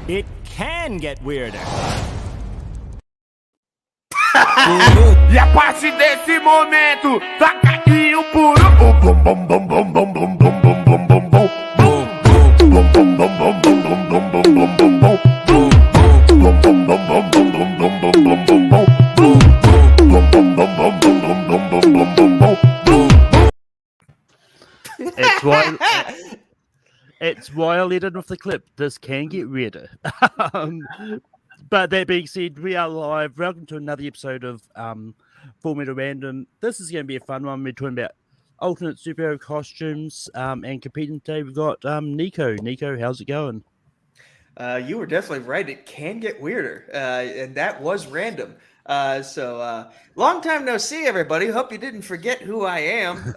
It can get weirder. E a partir desse momento, vai cair o puro bum bum bum bum bum bum bum bum bum bum bum It's why I let in with the clip. This can get weirder. But that being said, we are live. Welcome to another episode of Full Metal Random. This is going to be a fun one. We're talking about alternate superhero costumes and competing today. We've got Nico. Nico, how's it going? You were definitely right. It can get weirder, and that was random. Long time no see, everybody. Hope you didn't forget who I am.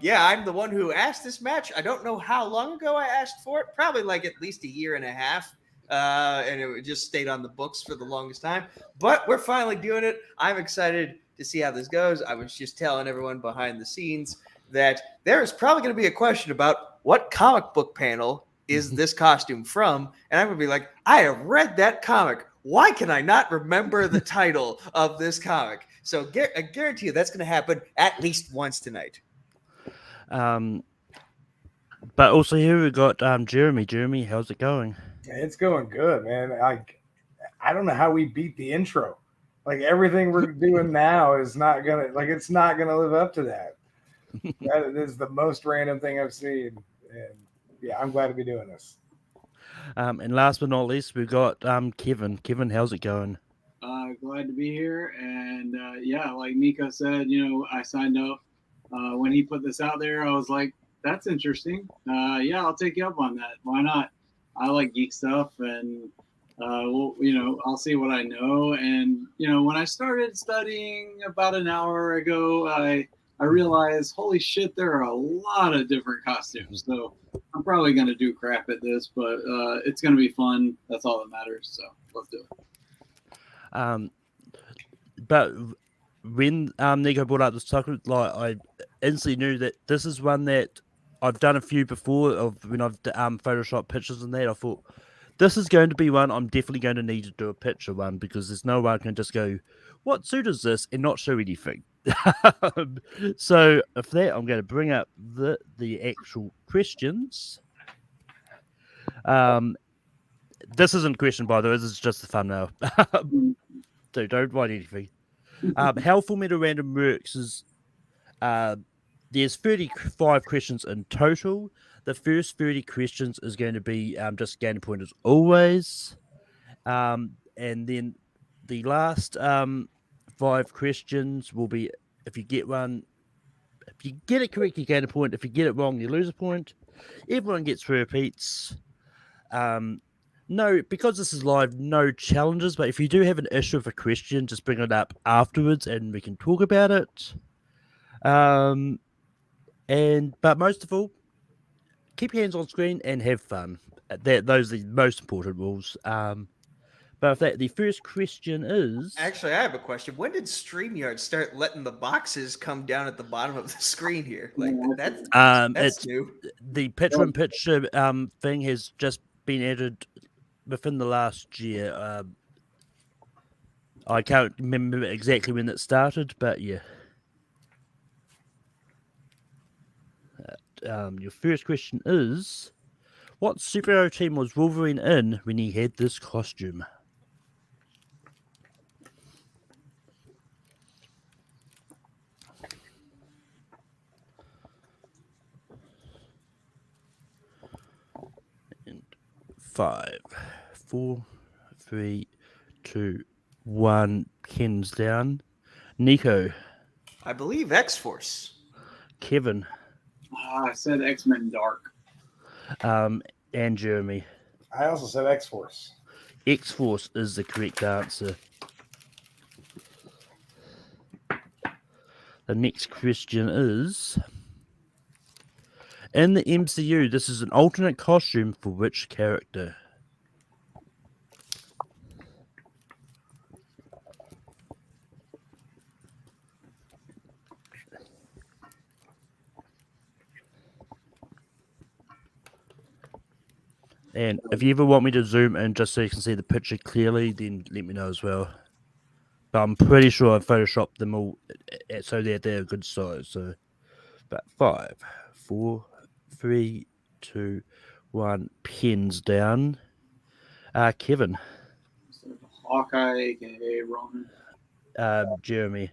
Yeah, I'm the one who asked this match. I don't know how long ago I asked for it. Probably like at least a year and a half. And it just stayed on the books for the longest time. But we're finally doing it. I'm excited to see how this goes. I was just telling everyone behind the scenes that there is probably going to be a question about what comic book panel is this costume from? And I'm going to be like, I have read that comic. Why can I not remember the title of this comic? So I guarantee you that's going to happen at least once tonight. But also here we've got Jeremy. Jeremy, how's it going? It's going good, man. I don't know how we beat the intro. Like everything we're doing now is not gonna it's not gonna live up to that. That is the most random thing I've seen, and yeah, I'm glad to be doing this. And last but not least, we've got Kevin. Kevin, how's it going? Glad to be here, and yeah, like Nico said, I signed up when he put this out there. I was like, that's interesting. Yeah, I'll take you up on that. Why not? I like geek stuff, and I'll see what I know. And when I started studying about an hour ago, I realized, holy shit, there are a lot of different costumes. So I'm probably gonna do crap at this, but it's gonna be fun. That's all that matters. So let's do it. But when Nico brought up this topic, I instantly knew that this is one that I've done a few before of when I've photoshopped pictures and that. I thought this is going to be one I'm definitely going to need to do a picture one, because there's no way I can just go, what suit is this, and not show anything. So if that, I'm going to bring up the actual questions. This isn't a question, by the way. This is just the thumbnail. So don't write anything. How Full Metal Random works is there's 35 questions in total. The first 30 questions is going to be just gain a point as always. And then the last 5 questions will be, if you get it correct, you gain a point. If you get it wrong, you lose a point. Everyone gets 3 repeats. No, because this is live, no challenges. But if you do have an issue with a question, just bring it up afterwards and we can talk about it. But most of all, keep your hands on screen and have fun. Those are the most important rules. But if the first question is... Actually, I have a question. When did StreamYard start letting the boxes come down at the bottom of the screen here? Like that's new. The picture-in-picture thing has just been added within the last year. I can't remember exactly when it started, but yeah. Your first question is, what superhero team was Wolverine in when he had this costume? And 5, 4, 3, 2, 1. Ken's down. Nico. I believe X-Force. Kevin. I said X-Men Dark. And Jeremy. I also said X-Force. X-Force is the correct answer. The next question is, in the MCU, this is an alternate costume for which character? And if you ever want me to zoom in just so you can see the picture clearly, then let me know as well. But I'm pretty sure I photoshopped them all so that they're a good size. So, but 5, 4, 3, 2, 1. Pins down. Kevin. Hawkeye, aka Ronan. Jeremy.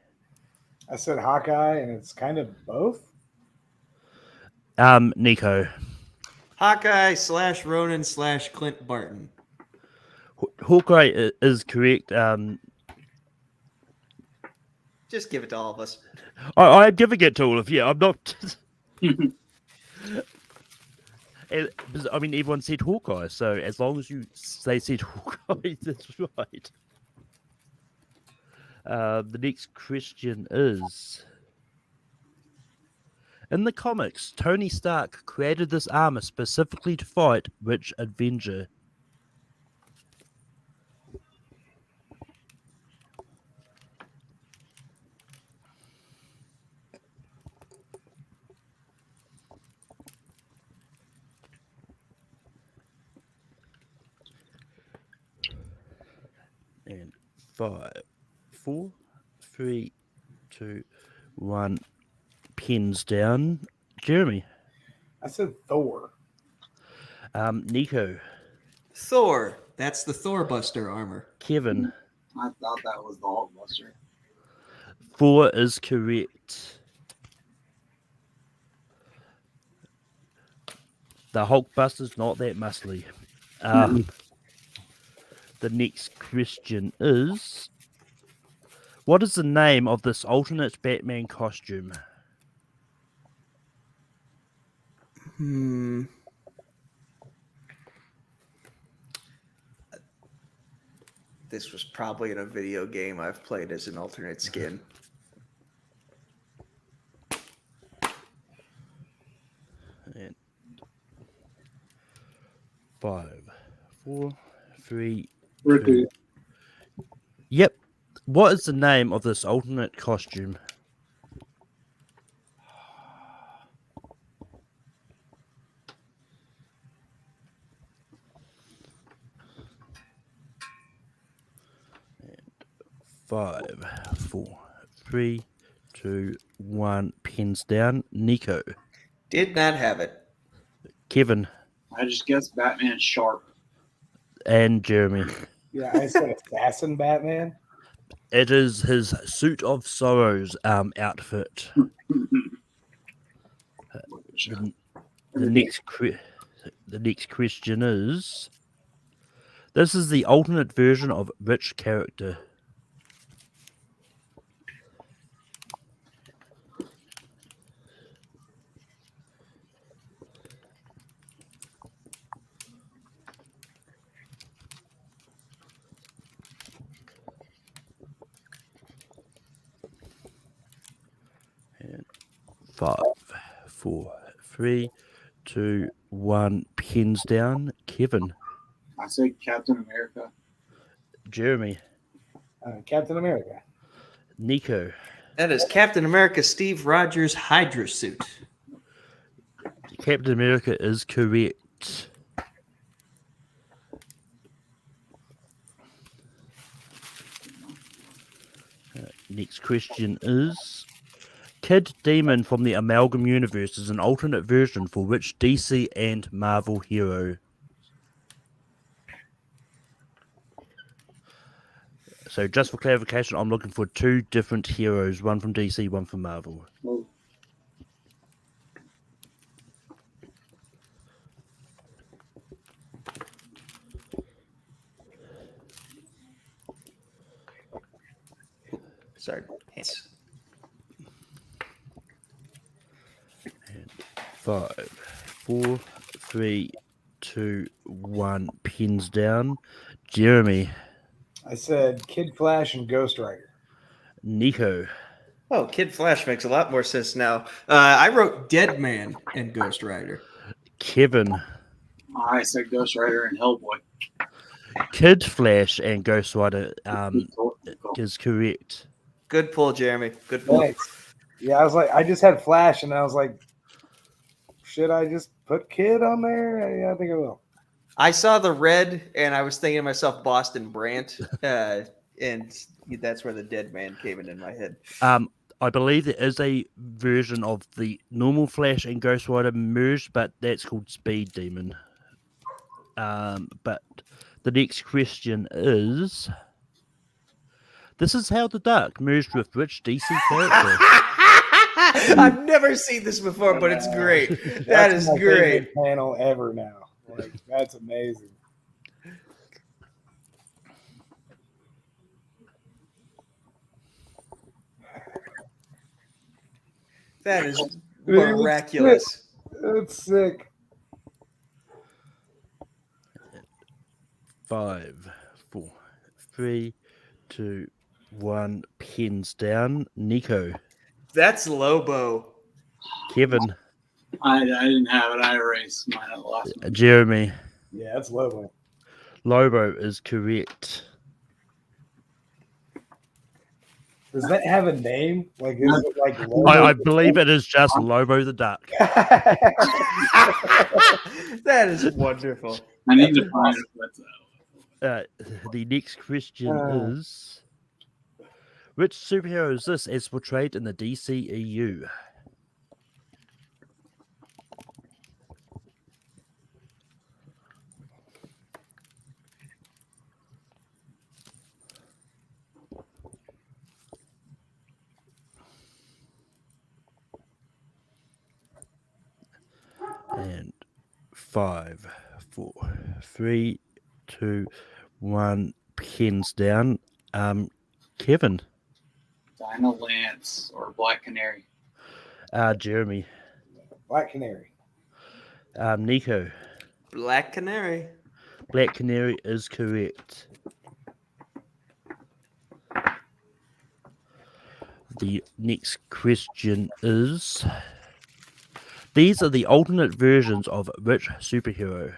I said Hawkeye, and it's kind of both. Nico. Hawkeye / Ronan / Clint Barton. Hawkeye is correct. Just give it to all of us. I'm giving it to all of you. I'm not. I mean, everyone said Hawkeye, so as long as they said Hawkeye, that's right. The next question is: in the comics, Tony Stark created this armor specifically to fight which Avenger? And 5, 4, 3, 2, 1. Pins down. Jeremy. I said Thor. Nico. Thor. That's the Thor Buster armor. Kevin. I thought that was the Hulkbuster. 4 is correct. The Hulkbuster's not that muscly. The next question is: what is the name of this alternate Batman costume? This was probably in a video game I've played as an alternate skin. And 5, 4, 3. Riku. Yep. What is the name of this alternate costume? And 5, 4, 3, 2, 1. Pens down. Nico. Did not have it. Kevin. I just guessed Batman Sharp. And Jeremy. Yeah, I said Assassin Batman. It is his Suit of Sorrows outfit. The next question is: this is the alternate version of which character? And 5, 4, 3, 2, 1. Pens down. Kevin. I said Captain America. Jeremy. Captain America. Nico. That is Captain America Steve Rogers Hydra suit. Captain America is correct. Next question is: Kid Demon from the Amalgam Universe is an alternate version for which DC and Marvel hero? So just for clarification, I'm looking for 2 different heroes, one from DC, one from Marvel. Oh. Sorry. Yes. 5, 4, 3, 2, 1. Pins down. Jeremy. I said Kid Flash and Ghost Rider. Nico. Oh, Kid Flash makes a lot more sense now. I wrote Dead Man and Ghost Rider. Kevin. I said Ghost Rider and Hellboy. Kid Flash and Ghost Rider is correct. Good pull, Jeremy. Good pull. Thanks. Yeah, I was like, I just had Flash, and I was like, should I just put Kid on there? Yeah, I think I will. I saw the red, and I was thinking to myself, Boston Brant, and that's where the dead man came in my head. I believe there is a version of the normal Flash and Ghost Rider merged, but that's called Speed Demon. But the next question is: this is how the Dark merged with which DC character? I've never seen this before, but it's great. That That's is my great. favorite panel ever now. Like, that's amazing. That is Dude, it's miraculous. It's sick. 5, 4, 3, 2, 1. Pins down. Nico. That's Lobo. Kevin. I didn't have it. I erased mine at the last one. Jeremy. Yeah, that's lovely. Lobo is correct. Does that have a name? Like, is it like Lobo? I believe it is just Lobo the Duck. That is wonderful. I need to find it. The next question is: which superhero is this as portrayed in the DCEU? And 5, 4, 3, 2, 1. Pins down. Kevin. Dinah Lance or Black Canary. Jeremy. Black Canary. Nico. Black Canary. Black Canary is correct. The next question is: these are the alternate versions of which superhero?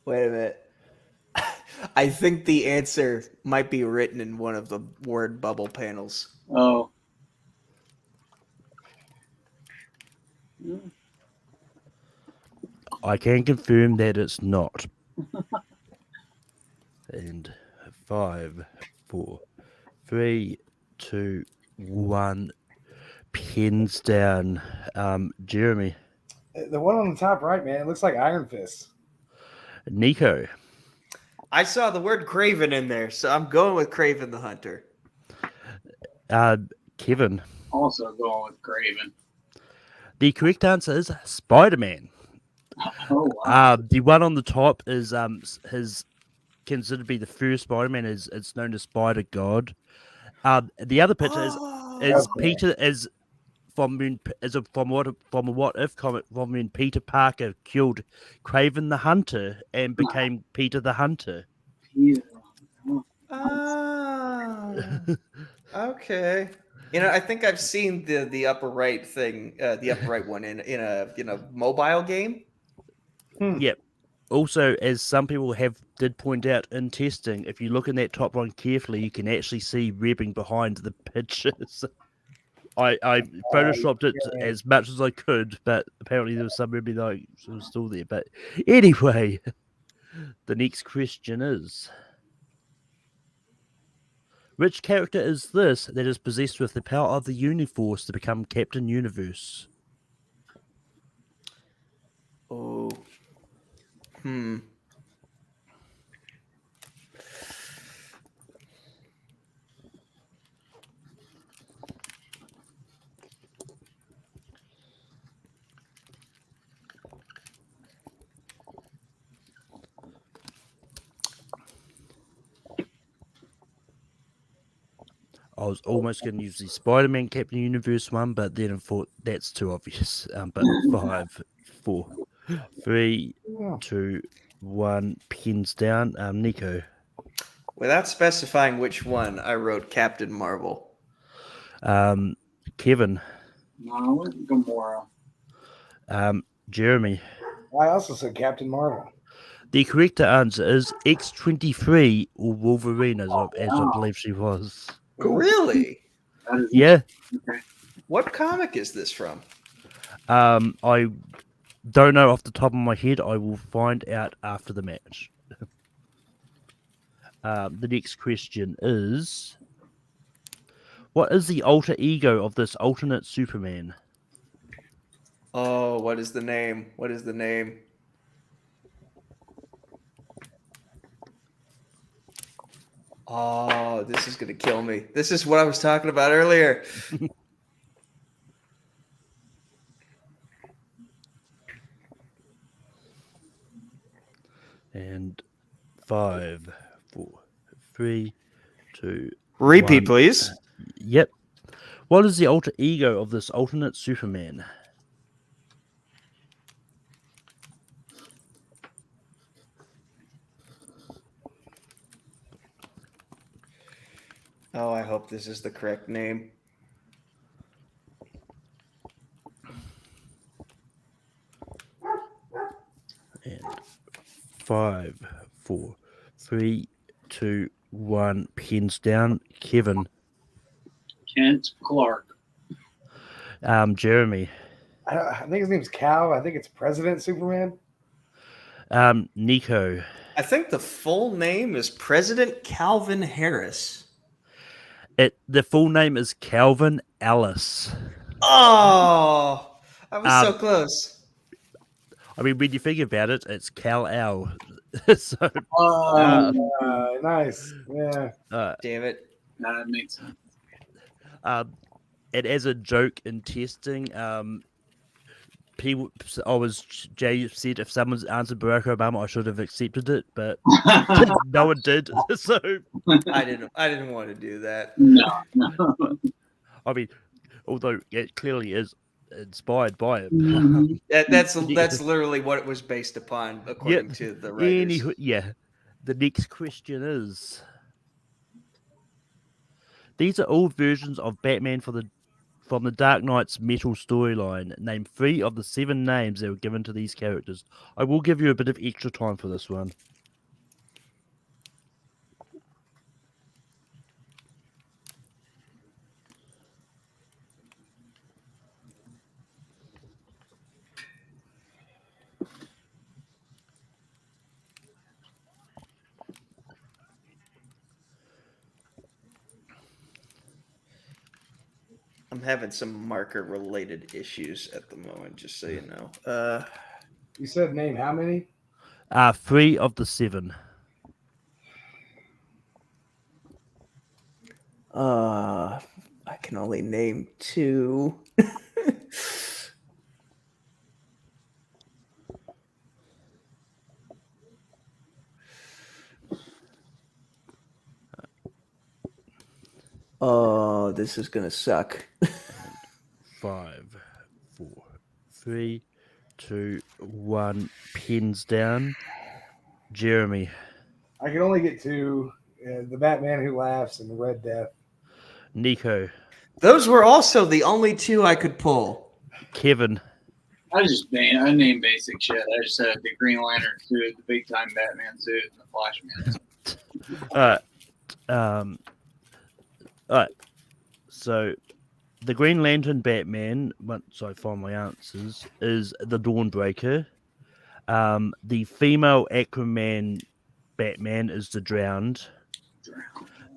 Wait a minute. I think the answer might be written in one of the word bubble panels. Oh. I can confirm that it's not. And 5, 4, 3, 2, 1. Pins down. Jeremy. The one on the top right, man, it looks like Iron Fist. Nico. I saw the word Craven in there, so I'm going with Craven the Hunter. Kevin. Also going with Craven. The correct answer is Spider-Man. Oh, wow. The one on the top is his considered to be the first Spider-Man. It's known as Spider God. The other picture is okay. Peter is from a what if comic from when Peter Parker killed Craven the Hunter and became Peter the Hunter. Peter. Okay. You know, I think I've seen the upper right thing, the upper right one in a mobile game. Yep. Also, as some people did point out in testing, if you look in that top one carefully, you can actually see ribbing behind the pictures. I photoshopped it as much as I could, but apparently there was some ribbing that was still there. But anyway, the next question is: which character is this that is possessed with the power of the Uniforce to become Captain Universe? Oh. I was almost going to use the Spider-Man Captain Universe one, but then I thought that's too obvious. But 5, 4, 3, 2, 1. Pins down. Nico. Without specifying which one, I wrote Captain Marvel. Kevin. No, with Gamora. Jeremy. I also said Captain Marvel. The correct answer is X-23 or Wolverine, as I believe she was. Really? That is Yeah. okay. What comic is this from? I don't know off the top of my head. I will find out after the match. The next question is: what is the alter ego of this alternate Superman? Oh, what is the name? What is the name? Oh, this is gonna kill me. This is what I was talking about earlier. And 5, 4, 3, 2, Repeat, 1. please. Yep. What is the alter ego of this alternate Superman? Oh, I hope this is the correct name. And 5, 4, 3, 2, 1. Pens down. Kevin. Kent Clark. Jeremy. I think his name's Cal. I think it's President Superman. Nico. I think the full name is President Calvin Harris. The full name is Calvin Ellis. Oh, I was so close. I mean, when you think about it, it's Kal-El. So, Nice. Yeah. Damn it. That makes sense. and as a joke in testing, people, Jay said if someone's answered Barack Obama, I should have accepted it, but no one did. So I didn't want to do that. No. I mean, although it clearly is inspired by him. Mhm. That's literally what it was based upon, according to the writers. Yeah. The next question is: these are all versions of Batman from the Dark Knight's Metal storyline. Name 3 of the 7 names that were given to these characters. I will give you a bit of extra time for this one. I'm having some marker related issues at the moment, just so you know. You said name how many? 3 of the 7. I can only name 2. Oh, this is gonna suck. 5, 4, 3, 2, 1. Pens down. Jeremy. I can only get 2. The Batman Who Laughs and the Red Death. Nico. Those were also the only 2 I could pull. Kevin. I named basic shit. I just said the Green Lantern suit, the big time Batman suit, and the Flash man. All right. So, the Green Lantern Batman, once I find my answers, is the Dawnbreaker. The female Aquaman Batman is the Drowned.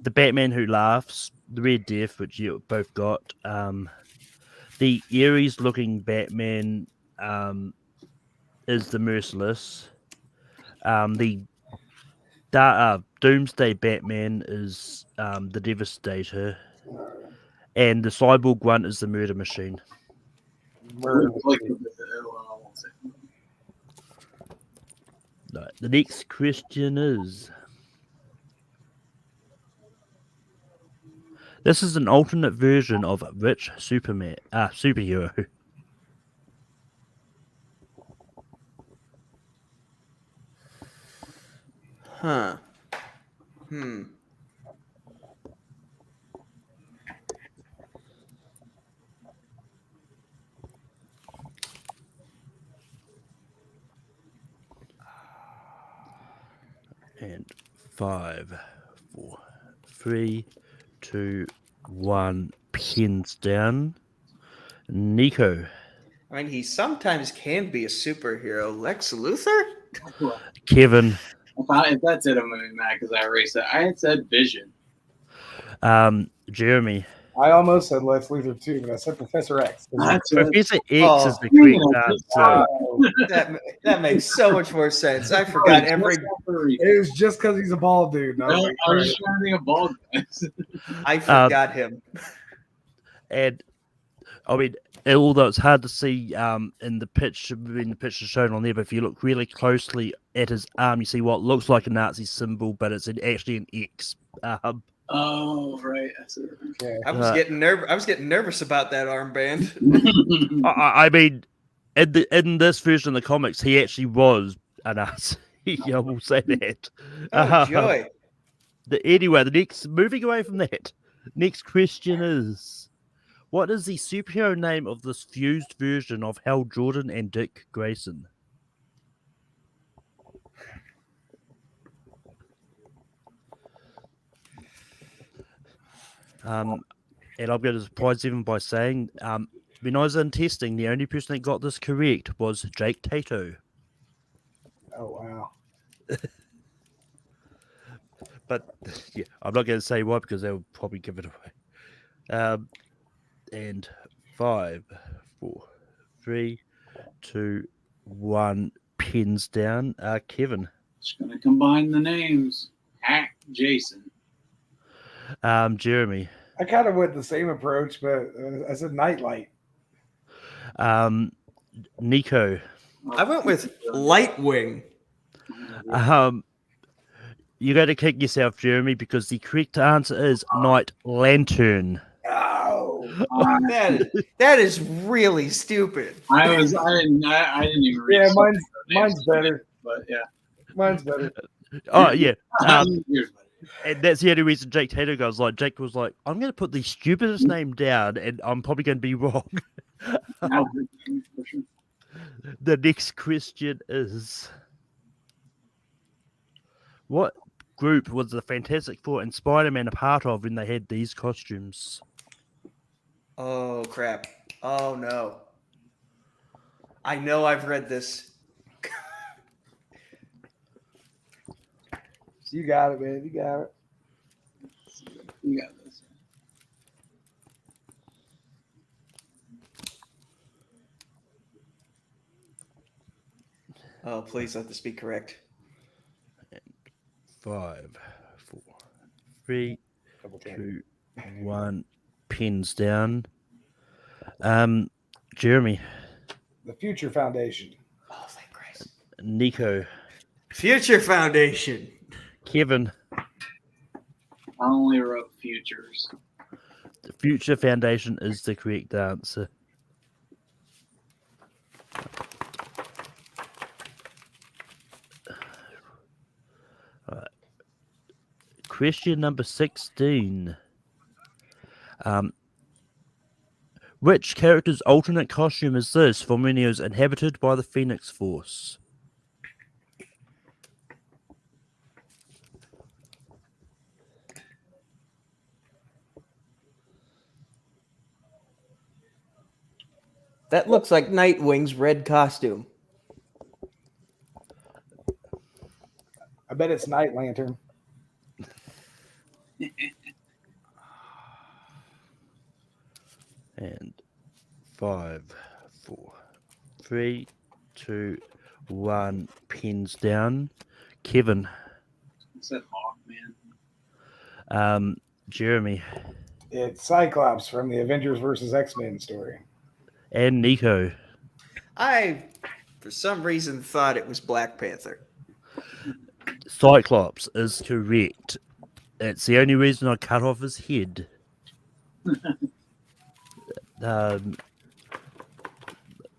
The Batman Who Laughs, the Red Death, which you both got. The Ares-looking Batman is the Merciless. The Doomsday Batman is the Devastator. And the Cyborg one is the Murder Machine. Right, the next question is: this is an alternate version of which superhero? Huh. And 5, 4, 3, 2, 1. Pins down. Nico. I mean, he sometimes can be a superhero. Lex Luthor? Kevin. If that's it, I'm going to be mad because I erased it. I had said Vision. Jeremy. I almost said Lex Luthor too, but I said Professor X. That's it. Professor X Oh, is the correct answer. That makes so much more sense. I forgot every. It was just because he's a bald dude. And I was like, I was just trying to think of bald guys. I forgot him. And I mean, although it's hard to see in the picture shown on there, but if you look really closely at his arm, you see what looks like a Nazi symbol, but it's actually an X. Oh, right. I see. okay. I was getting nervous about that armband. I mean, in this version of the comics, he actually was a Nazi. I will say that. Oh, joy. Anyway, moving away from that, next question is, what is the superhero name of this fused version of Hal Jordan and Dick Grayson? And I'm going to surprise even by saying, when I was in testing, the only person that got this correct was Jake Tato. Oh wow. But yeah, I'm not going to say why because they'll probably give it away. And 5, 4, 3, 2, 1. Pins down. Kevin. Just going to combine the names. Hack Jason. Jeremy. I kind of went the same approach, but I said Nightlight. Nico. I went with Lightwing. You got to kick yourself, Jeremy, because the correct answer is Night Lantern. Oh, That is really stupid. I didn't even read. yeah, mine's better. But yeah. Mine's better. Oh yeah. Yours better. And that's the only reason Jake Tato goes like, Jake was like, I'm going to put the stupidest name down and I'm probably going to be wrong. The next question is, what group was the Fantastic Four and Spider-Man a part of when they had these costumes? Oh, crap. Oh, no. I know I've read this. You got it, man. You got it. You got this. Oh, please let this be correct. 5, 4, 3, Double 2, 1. Pins down. Jeremy. The Future Foundation. Oh, thank Christ. Nico. Future Foundation. Kevin. I only wrote futures. The Future Foundation is the correct answer. Question number 16. Which character's alternate costume is this for when he was inhabited by the Phoenix Force? That looks like Nightwing's red costume. I bet it's Night Lantern. And 5, 4, 3, 2, 1. Pins down. Kevin. I said Hawkman. Jeremy. It's Cyclops from the Avengers versus X-Men story. And Nico. I, for some reason, thought it was Black Panther. Cyclops is correct. It's the only reason I cut off his head. The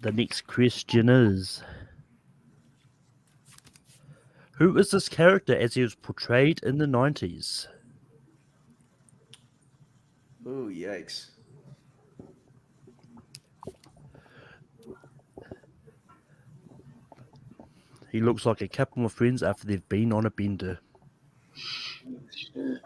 next question is, who is this character as he was portrayed in the 90s? Ooh, yikes. He looks like a couple of friends after they've been on a bender. Shit.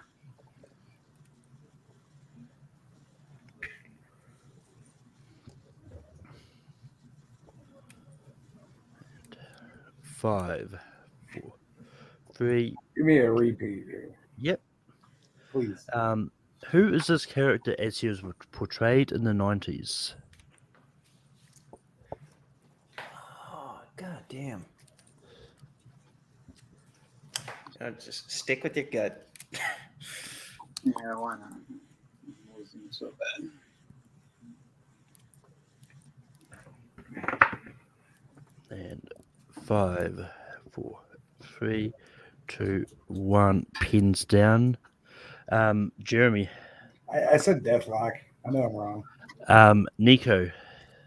5, 4, 3. Give me a repeat here, Yep. please. Who is this character as he was portrayed in the 90s? Oh, god damn. Just stick with your gut. Yeah, why not? It wasn't so bad. And 5, 4, 3, 2, 1. Pins down. Jeremy. I said Deathlock. I know I'm wrong. Nico.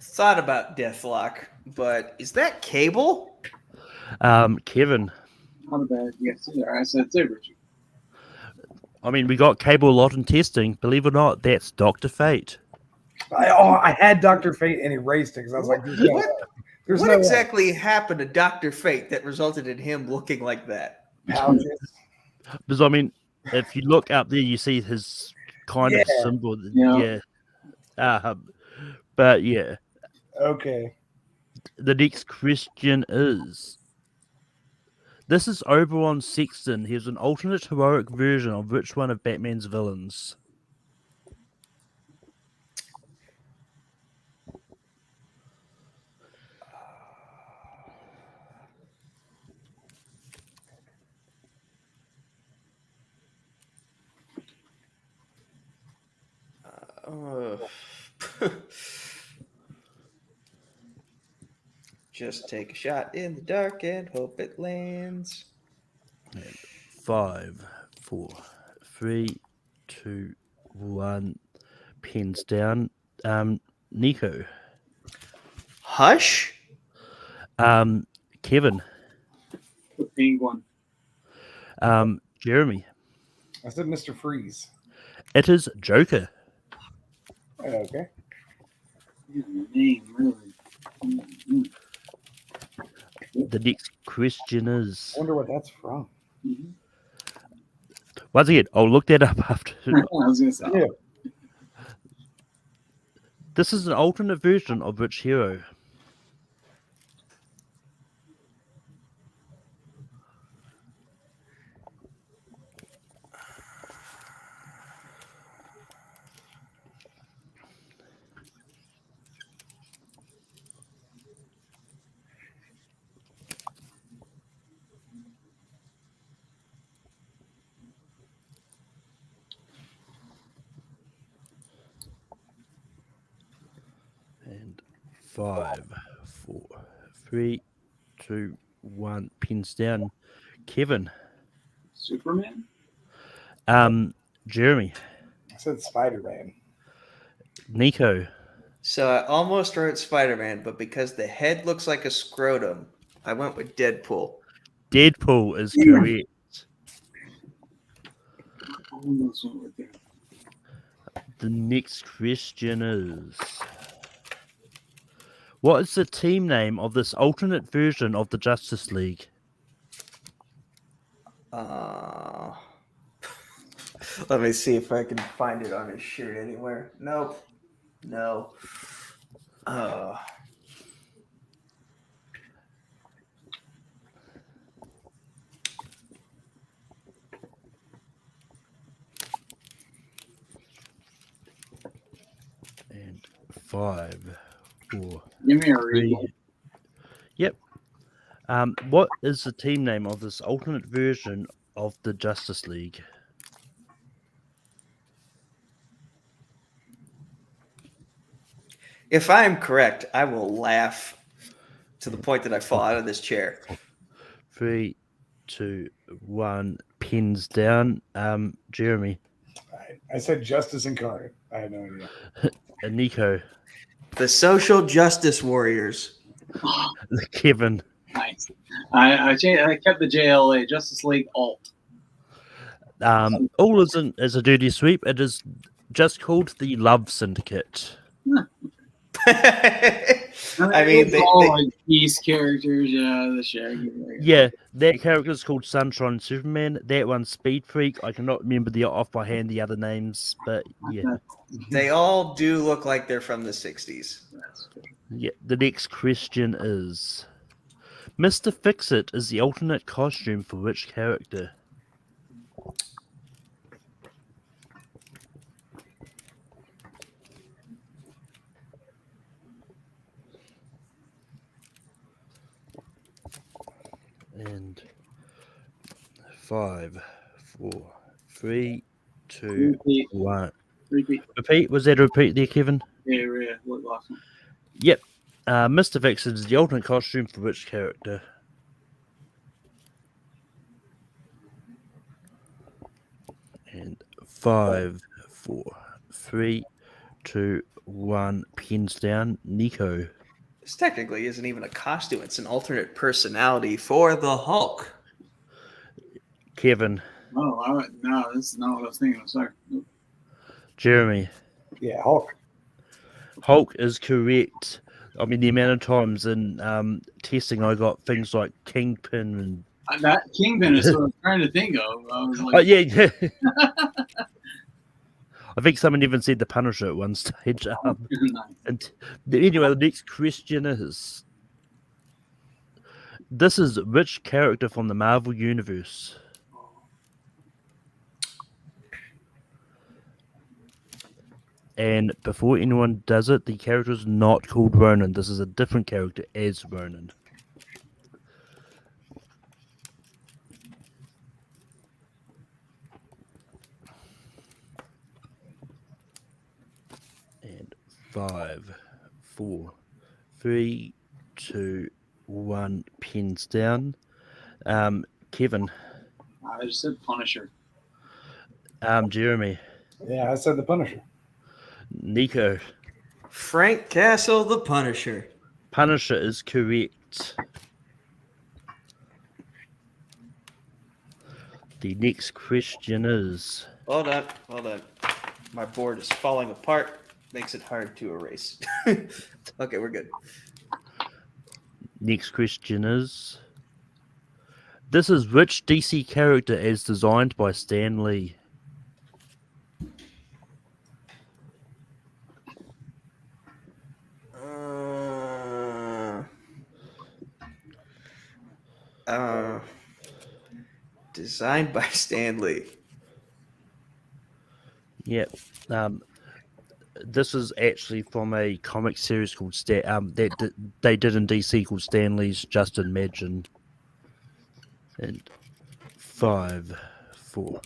Thought about Deathlock, but is that Cable? Kevin. Not a bad guess either. I said Sabretooth. I mean, we got Cable a lot in testing. Believe it or not, that's Dr. Fate. I had Dr. Fate and erased it because I was like, there's no way. There's What no way. exactly happened to Dr. Fate that resulted in him looking like that? Pouches. Because, I mean, if you look up there, you see his kind of symbol. Yeah. But, yeah. Okay. The next question is... This is Oberon Sexton. He's an alternate heroic version of which one of Batman's villains? Just take a shot in the dark and hope it lands. 5, 4, 3, 2, 1. Pens down. Nico. Hush? Kevin. The Penguin. Jeremy. I said Mr. Freeze. It is Joker. Okay. Yeah, name, really. Mm-hmm. The next question is... I wonder what that's from. Mm-hmm. Once again, I'll look that up after. I was gonna say. Yeah. This is an alternate version of which hero? And 5, 4, 3, 2, 1. Pins down. Kevin. Superman? Jeremy. I said Spider-Man. Nico. So I almost wrote Spider-Man, but because the head looks like a scrotum, I went with Deadpool. Deadpool is correct. Almost went with that. The next question is... What is the team name of this alternate version of the Justice League? Let me see if I can find it on his shirt anywhere. Nope. No. And 5, 4, Give me a 3. read. Yep. What is the team name of this alternate version of the Justice League? If I am correct, I will laugh to the point that I fall out of this chair. 3, 2, 1. Pins down. Jeremy. I said Justice Incarnate. I had no idea. Nico. The Social Justice Warriors. Kevin. Nice. I kept the JLA, Justice League Alt. All isn't as a dirty sweep. It is just called the Love Syndicate. I mean, all like Beast characters, yeah, the Shaggy. Yeah, that character is called Sunshine Superman. That one's Speed Freak. I cannot remember off by hand the other names, but yeah. they all do look like they're from the 60s. Yeah. The next question is: Mr. Fix-It is the alternate costume for which character? And 5, 4, 3, 2, Repeat. 1. Repeat. Repeat? Was that a repeat there, Kevin? Yeah, what last one? Yep. Mr. Fix-It is the alternate costume for which character? And 5, 4, 3, 2, 1. Pins down. Nico. This technically isn't even a costume; it's an alternate personality for the Hulk. Kevin. Oh, no, that's not what I was thinking. I'm sorry. Nope. Jeremy. Yeah, Hulk. Hulk is correct. I mean, the amount of times in testing I got things like Kingpin and... That Kingpin is what I was trying to think of. I was like, Oh, yeah. I think someone even said the Punisher at one stage. nice. And anyway, the next question is... This is which character from the Marvel Universe? And before anyone does it, the character is not called Ronan. This is a different character as Ronan. And 5, 4, 3, 2, 1. Pins down. Kevin. I just said Punisher. Jeremy. Yeah, I said the Punisher. Nico. Frank Castle, the Punisher. Punisher is correct. The next question is... Hold on. My board is falling apart. Makes it hard to erase. Okay, we're good. Next question is... This is which DC character as designed by Stan Lee? Designed by Stan Lee. Yep. This is actually from a comic series called that they did in DC called Stan Lee's Just Imagine. And 5, 4,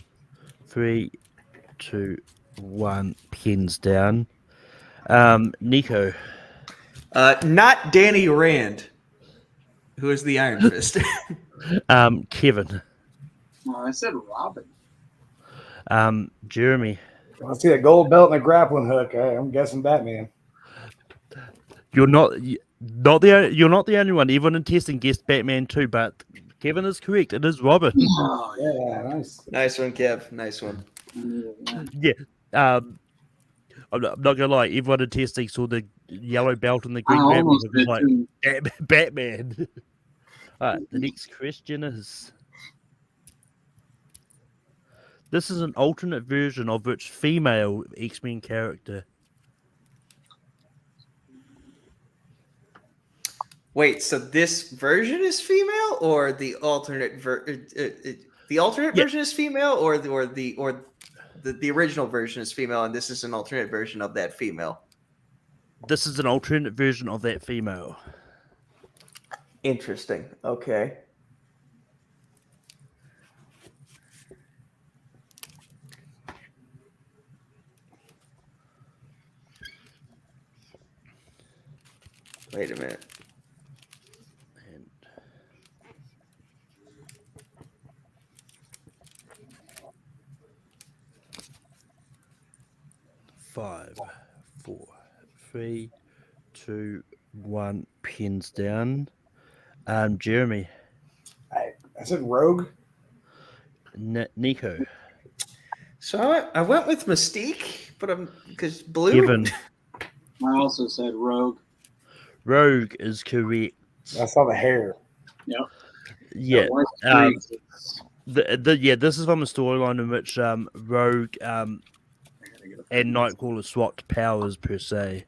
3, 2, 1. Pens down. Nico. Not Danny Rand, who is the Iron Fist. Kevin. I said Robin. Jeremy. I see a gold belt and a grappling hook. I'm guessing Batman. You're not the only one. Everyone in testing guessed Batman too, but Kevin is correct. It is Robin. Oh, Yeah, nice. Nice one, Kev. Nice one. Yeah. I'm not gonna lie. Everyone in testing saw the yellow belt and the green I grappling almost hook, was did like too. Batman. All right. The next question is. This is an alternate version of which female X-Men character? Wait, so this version is female, or the alternate the alternate Yeah. version is female, or the original version is female, and this is an alternate version of that female? This is an alternate version of that female. Interesting. Okay. Wait a minute. And 5, 4, 3, 2, 1. Pens down. Jeremy. I said Rogue. Nico. So I went with Mystique, but because blue. Kevin. I also said Rogue. Rogue is correct. I saw the hair. Yep. Yeah. The white streaks. This is from a storyline in which Rogue and Nightcrawler swapped powers per se.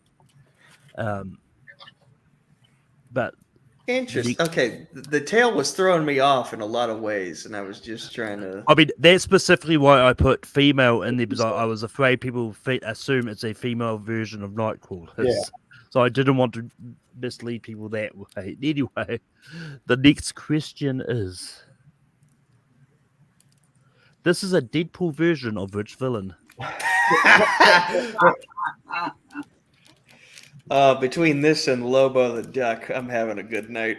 But Interesting. Okay, the tail was throwing me off in a lot of ways, and I was just trying to. I mean, that's specifically why I put female in there, because I was afraid people assume it's a female version of Nightcrawler. Yeah. So I didn't want to mislead people that way. Anyway, the next question is: this is a Deadpool version of which villain? Between this and Lobo the Duck, I'm having a good night.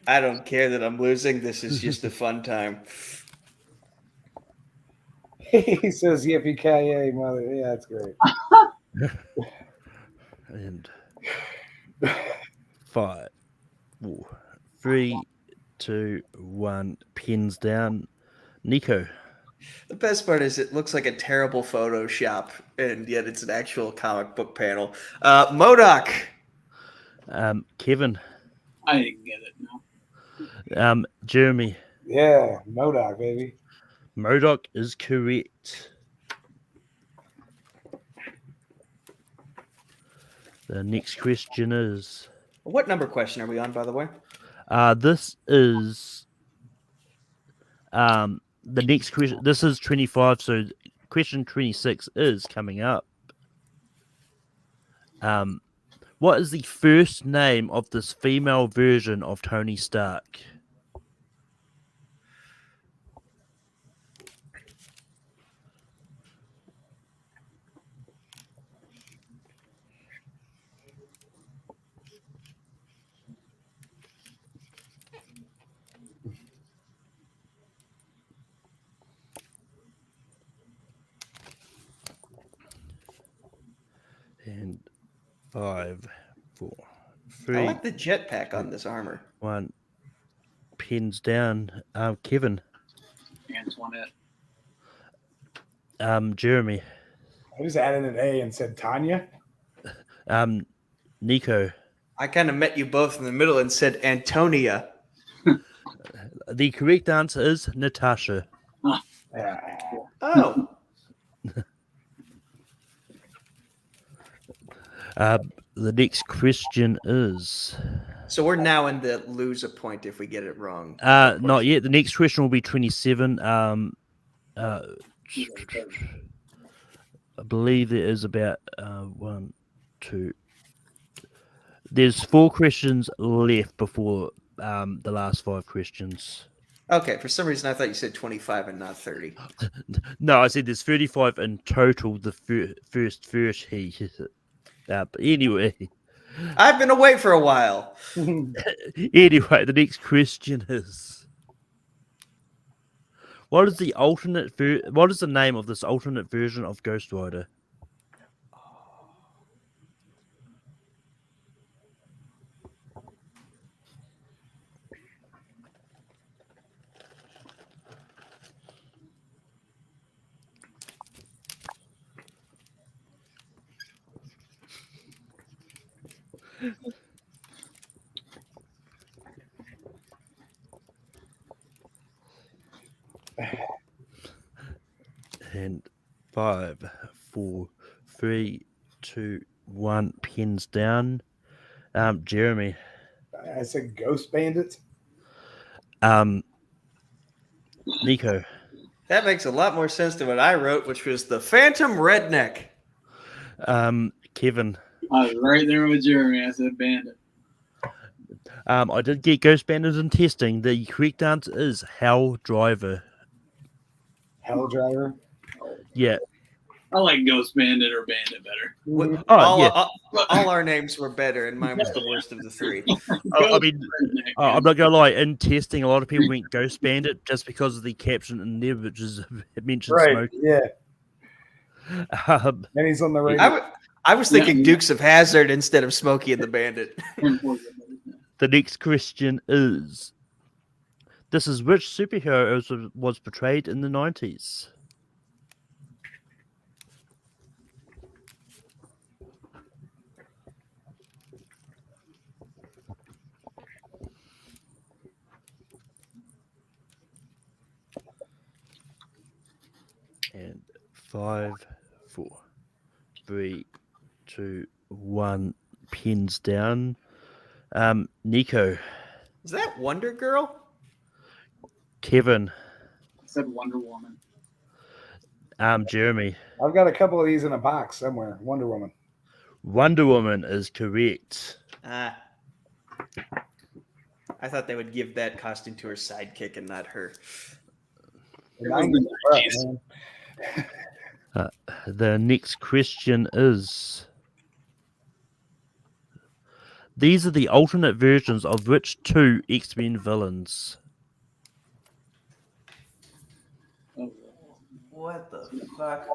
I don't care that I'm losing. This is just a fun time. He says yippee ki mother. Yeah, that's great. And 5, 4, 3, 2, 1. Pins down. Nico. The best part is it looks like a terrible Photoshop, and yet it's an actual comic book panel. MODOK. Kevin. I didn't get it. No. Jeremy. Yeah, MODOK, baby. MODOK is correct. The next question is... What number question are we on, by the way? This is... the next question... This is 25, so question 26 is coming up. What is the first name of this female version of Tony Stark? And 5, 4, 3. I like the jetpack on this armor. 1. Pins down. Kevin. Antoinette. Jeremy. I just added an A and said Tanya. Nico. I kind of met you both in the middle and said Antonia. The correct answer is Natasha. Yeah. Oh. The next question is... So we're now in the lose a point if we get it wrong. Not yet. The next question will be 27. I believe there is about 1, 2. There's 4 questions left before the last 5 questions. Okay, for some reason I thought you said 25 and not 30. No, I said there's 35 in total. The first 30. But anyway. I've been away for a while. Anyway, the next question is: what is the what is the name of this alternate version of Ghost Rider? And 5, 4, 3, 2, 1. Pins down. Jeremy. I said Ghost Bandits. Nico. That makes a lot more sense than what I wrote, which was the Phantom Redneck. Kevin. I was right there with Jeremy. I said Bandit. I did get Ghost Bandits in testing. The correct answer is Hell Driver. Hell Driver. Yeah. I like Ghost Bandit or Bandit better. All our names were better, and mine was the worst of the 3. I mean, I'm not gonna lie. In testing, a lot of people went Ghost Bandit just because of the caption in there, which is it mentions Right. smoke. Yeah. And he's on the radio. I was thinking Dukes of Hazzard instead of Smokey and the Bandit. The next question is: this is which superhero was portrayed in the 90s? And 5, 4, 3, 2, 1. pins down. Nico, Is that Wonder Girl? Kevin, I said Wonder Woman. Jeremy. I've got a couple of these in a box somewhere. Wonder Woman. Wonder Woman is correct. I thought they would give that costume to her sidekick and not her. The next question is: these are the alternate versions of which two X-Men villains? What the fuck?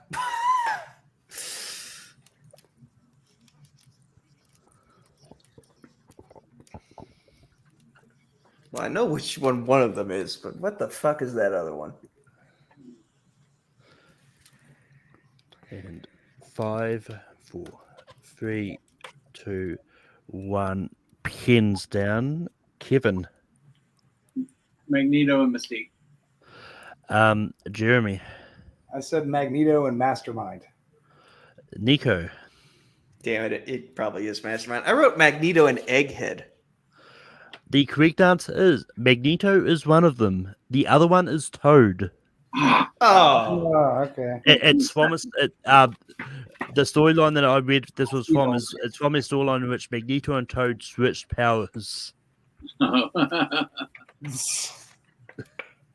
Well, I know which one of them is, but what the fuck is that other one? And 5, 4, 3, 2, 1. Pins down. Kevin. Magneto and Mystique. Jeremy. I said Magneto and Mastermind. Nico. Damn it, it probably is Mastermind. I wrote Magneto and Egghead. The correct answer is Magneto is one of them. The other one is Toad. Oh, Oh, okay. It's from the storyline that I read. This was from it's from a storyline in which Magneto and Toad switched powers. I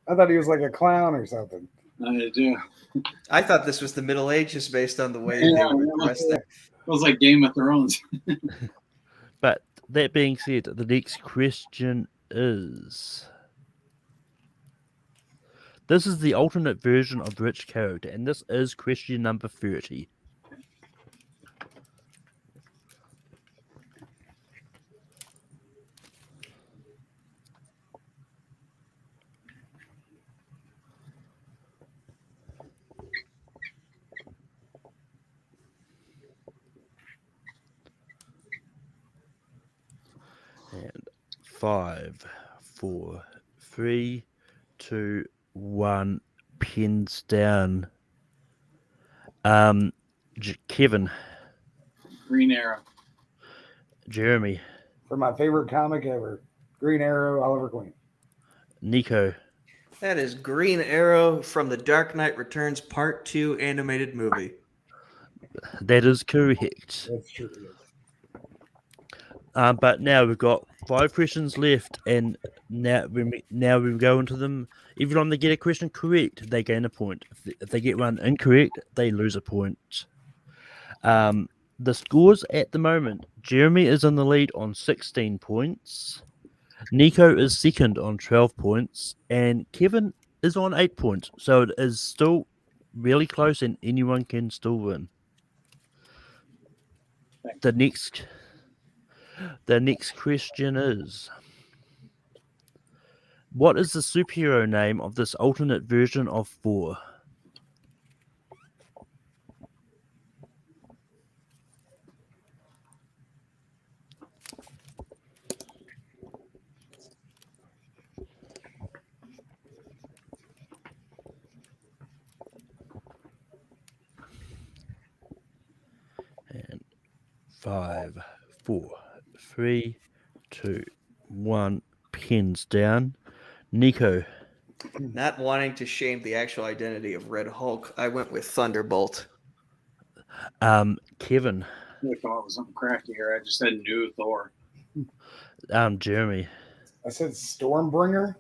thought he was like a clown or something. I do. I thought this was the Middle Ages based on the way they were dressed there. It was like Game of Thrones. But that being said, the next question is: this is the alternate version of which character? And this is question number 30. And 5, 4, 3, 2, 1. Pins down. Kevin. Green Arrow. Jeremy. For my favorite comic ever, Green Arrow, Oliver Queen. Nico. That is Green Arrow from the Dark Knight Returns Part 2 animated movie. That is correct. That's true. But now we've got 5 questions left, and now we go into them. Every time they get a question correct, they gain a point. If they get one incorrect, they lose a point. The scores at the moment: Jeremy is in the lead on 16 points. Nico is second on 12 points, and Kevin is on 8 points. So it is still really close, and anyone can still win. The next question is: what is the superhero name of this alternate version of Thor? And 5, 4, 3, 2, 1. Pins down. Nico. Not wanting to shame the actual identity of Red Hulk, I went with Thunderbolt. Kevin. I thought it was something crafty here. I just said new Thor. Jeremy. I said Stormbringer.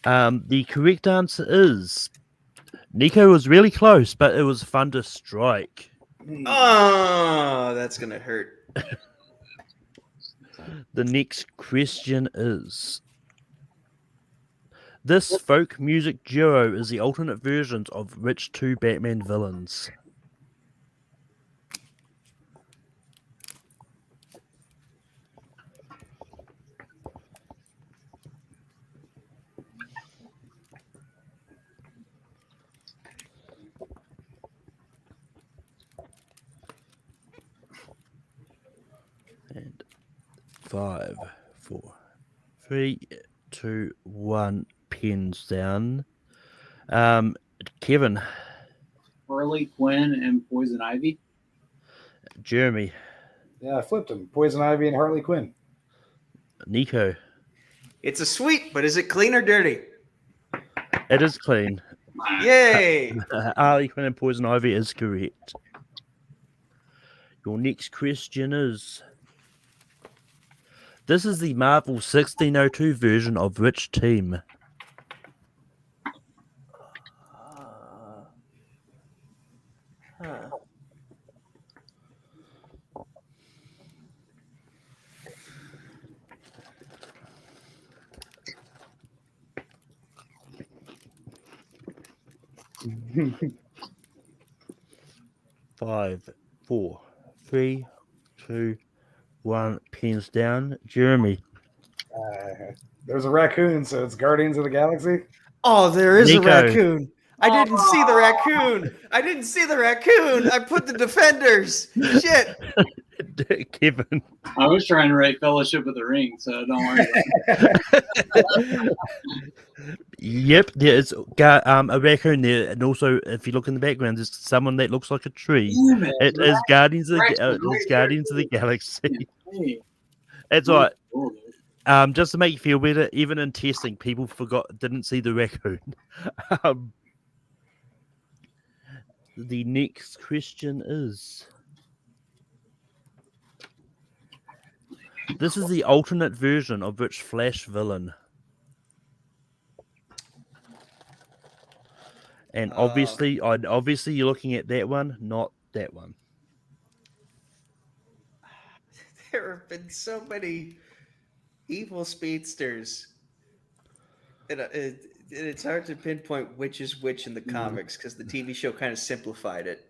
The correct answer is Nico was really close, but it was Thunder Strike. Oh, that's going to hurt. The next question is: this folk music duo is the alternate versions of which two Batman villains? And 5, 4, 3, 2, 1. Pins down. Kevin. Harley Quinn and Poison Ivy. Jeremy. Yeah, I flipped him. Poison Ivy and Harley Quinn. Nico. It's a sweep, but is it clean or dirty? It is clean. Yay! Harley Quinn and Poison Ivy is correct. Your next question is: this is the Marvel 1602 version of which team? Huh. 5, 4, 3, 2, 1. Pens down. Jeremy. There's a raccoon, so it's Guardians of the Galaxy. Oh, there is Nico. a raccoon. I didn't see the raccoon. I didn't see the raccoon. I put the defenders. Shit. Kevin. I was trying to write Fellowship of the Ring, so don't worry about it. Yep, there is a raccoon there, and also if you look in the background, there's someone that looks like a tree. It is Guardians of the Galaxy. Hey. It's all right. Cool, dude. Just to make you feel better, even in testing, people didn't see the raccoon. The next question is: this is the alternate version of which Flash villain? And obviously you're looking at that one, not that one. There have been so many evil speedsters. It's hard to pinpoint which is which in the comics because the TV show kind of simplified it.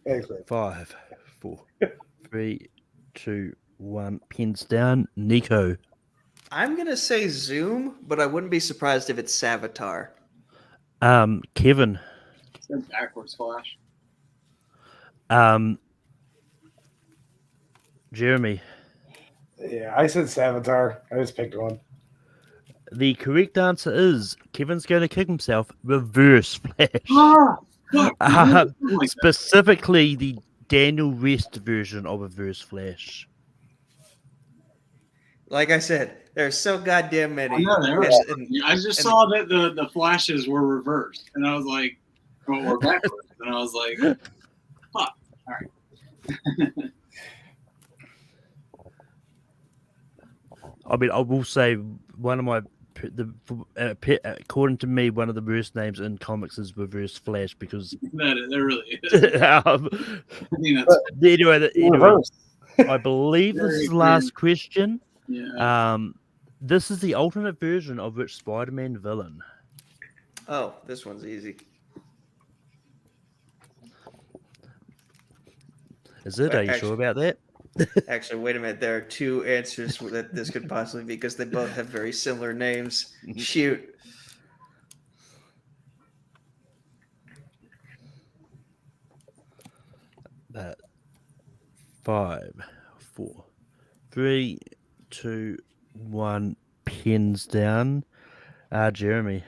Excellent. 5, 4, 3, 2, 1. Pens down. Nico. I'm gonna say Zoom, but I wouldn't be surprised if it's Savitar. Kevin. Said backwards Flash. Jeremy. Yeah, I said Savitar. I just picked one. The correct answer is Kevin's going to kick himself. Reverse Flash. Specifically, the Daniel West version of Reverse Flash. Like I said, there's so goddamn many. I know, there And- was. and- I just saw that the flashes were reversed, and I was like, well, we're backwards. And I was like, fuck. All right. I mean, I will say one of my, according to me, one of the worst names in comics is Reverse Flash because That really is. I mean, that's anyway, I believe this is the last question. yeah. This is the alternate version of which Spider-Man villain? Oh, this one's easy. Is it? Are you sure about that? Actually, wait a minute. There are two answers that this could possibly be because they both have very similar names. Shoot. That 5, 4, 3, 2, 1. Pens down. Jeremy.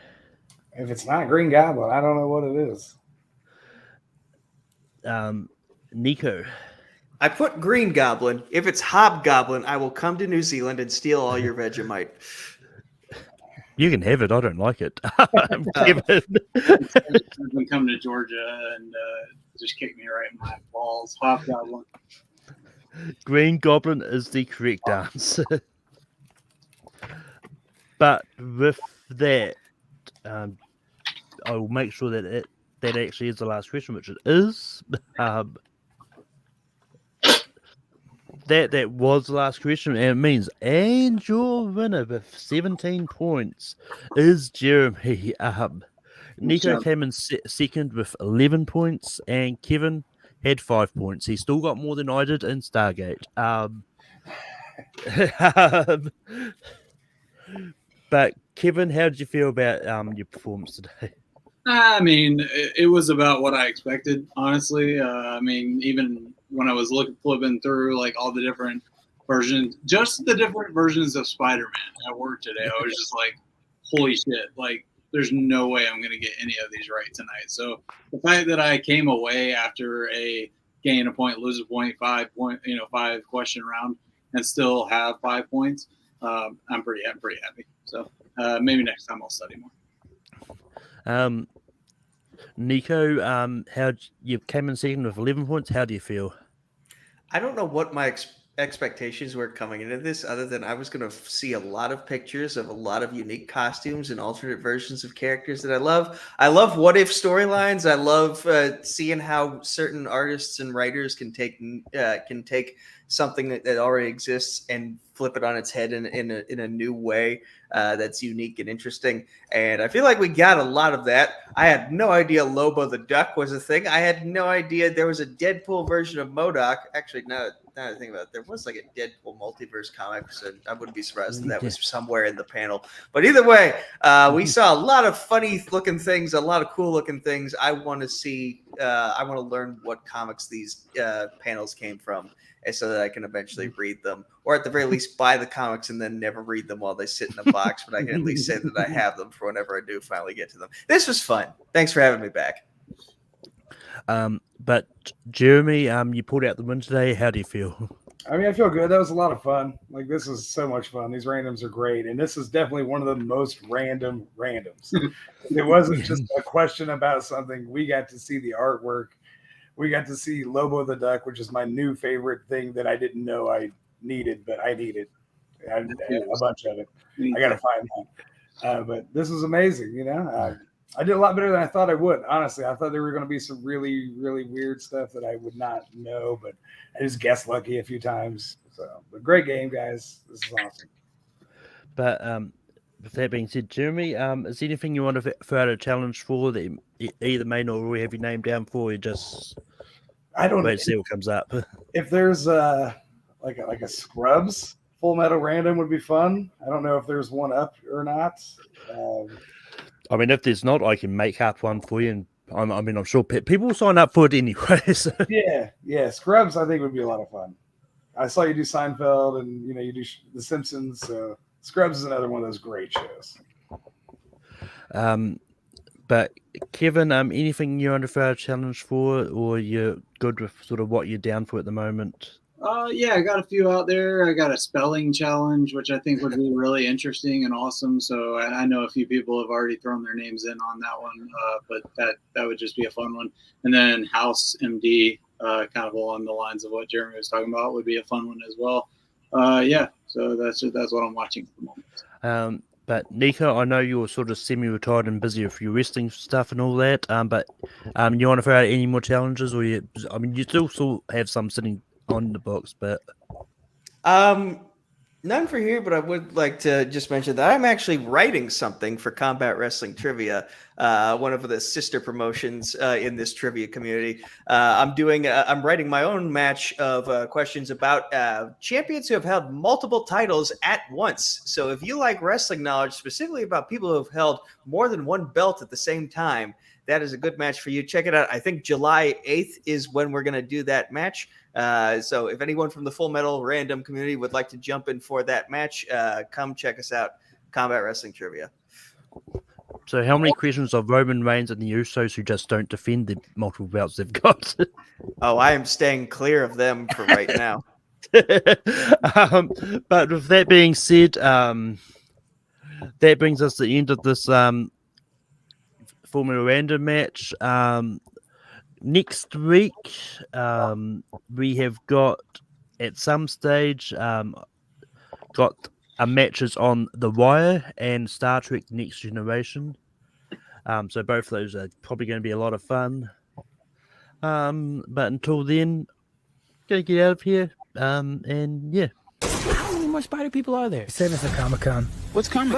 If it's not Green Goblin, I don't know what it is. Nico. I put Green Goblin. If it's Hobgoblin, I will come to New Zealand and steal all your Vegemite. You can have it. I don't like it. Kevin. Been coming to Georgia and just kicked me right in my balls. Hobgoblin. Green Goblin is the correct answer. But with that, I will make sure that that actually is the last question, which it is. That was the last question, and it means and your winner with 17 points is Jeremy. Nico came in second with 11 points, and Kevin had 5 points. He still got more than I did in Stargate. But Kevin, how did you feel about your performance today? I mean, it was about what I expected, honestly. I mean, even when I was flipping through like all the different versions, just the different versions of Spider-Man at work today, I was just like, holy shit, like there's no way I'm gonna get any of these right tonight. So the fact that I came away after a gain a point, lose a point, 5 question round, and still have 5 points, I'm pretty happy. So maybe next time I'll study more. Nico, how you came in second with 11 points? How do you feel? I don't know what my expectations were coming into this, other than I was going to see a lot of pictures of a lot of unique costumes and alternate versions of characters that I love. I love what if storylines. I love seeing how certain artists and writers can take something that already exists and flip it on its head in a new way that's unique and interesting. And I feel like we got a lot of that. I had no idea Lobo the Duck was a thing. I had no idea there was a Deadpool version of MODOK. Actually, now that I think about it, there was like a Deadpool multiverse comic, so I wouldn't be surprised if that was somewhere in the panel. But either way, we saw a lot of funny looking things, a lot of cool looking things. I want to see, I want to learn what comics these panels came from, so that I can eventually read them, or at the very least buy the comics and then never read them while they sit in a box. But I can at least say that I have them for whenever I do finally get to them. This was fun. Thanks for having me back. But Jeremy, you pulled out the win today. How do you feel? I mean, I feel good. That was a lot of fun. Like, this is so much fun. These randoms are great. And this is definitely one of the most random randoms. It wasn't just a question about something. We got to see the artwork. We got to see Lobo the Duck, which is my new favorite thing that I didn't know I needed, but I needed. I had a bunch of it. I got to find that. But this was amazing, you know. I did a lot better than I thought I would. Honestly, I thought there were going to be some really, really weird stuff that I would not know, but I just guessed lucky a few times. So, but great game, guys. This is awesome. But with that being said, Jeremy, is there anything you want to throw out a challenge for that you either may not already have your name down for, or you just I don't wait to see what comes up? If there's like a Scrubs Full Metal Random would be fun. I don't know if there's one up or not. I mean, if there's not, I can make up one for you. And I'm sure people will sign up for it anyway. So. Yeah. Scrubs, I think, would be a lot of fun. I saw you do Seinfeld, and you do The Simpsons. So Scrubs is another one of those great shows. But Kevin, anything you're under for a challenge for, or you're good with sort of what you're down for at the moment? Yeah, I got a few out there. I got a spelling challenge, which I think would be really interesting and awesome. So I know a few people have already thrown their names in on that one, but that would just be a fun one. And then House MD, kind of along the lines of what Jeremy was talking about, would be a fun one as well. Yeah, so that's what I'm watching at the moment. But Nico, I know you're sort of semi-retired and busy with your wrestling stuff and all that. But you want to throw out any more challenges, or you still have some sitting on the box, but none for here. But I would like to just mention that I'm actually writing something for Combat Wrestling Trivia, one of the sister promotions in this trivia community. I'm writing my own match of questions about champions who have held multiple titles at once. So if you like wrestling knowledge, specifically about people who have held more than one belt at the same time, that is a good match for you. Check it out. I think July 8th is when we're going to do that match. So if anyone from the Full Metal Random community would like to jump in for that match, come check us out. Combat Wrestling Trivia. So how many questions of Roman Reigns and the Usos who just don't defend the multiple belts they've got? Oh, I am staying clear of them for right now. But with that being said, that brings us to the end of this Formula Random match. Next week, we have got, at some stage, got matches on The Wire and Star Trek Next Generation. So both of those are probably going to be a lot of fun. But until then, going to get out of here. And yeah. How many more spider people are there? Save it for Comic-Con. What's Comic-Con?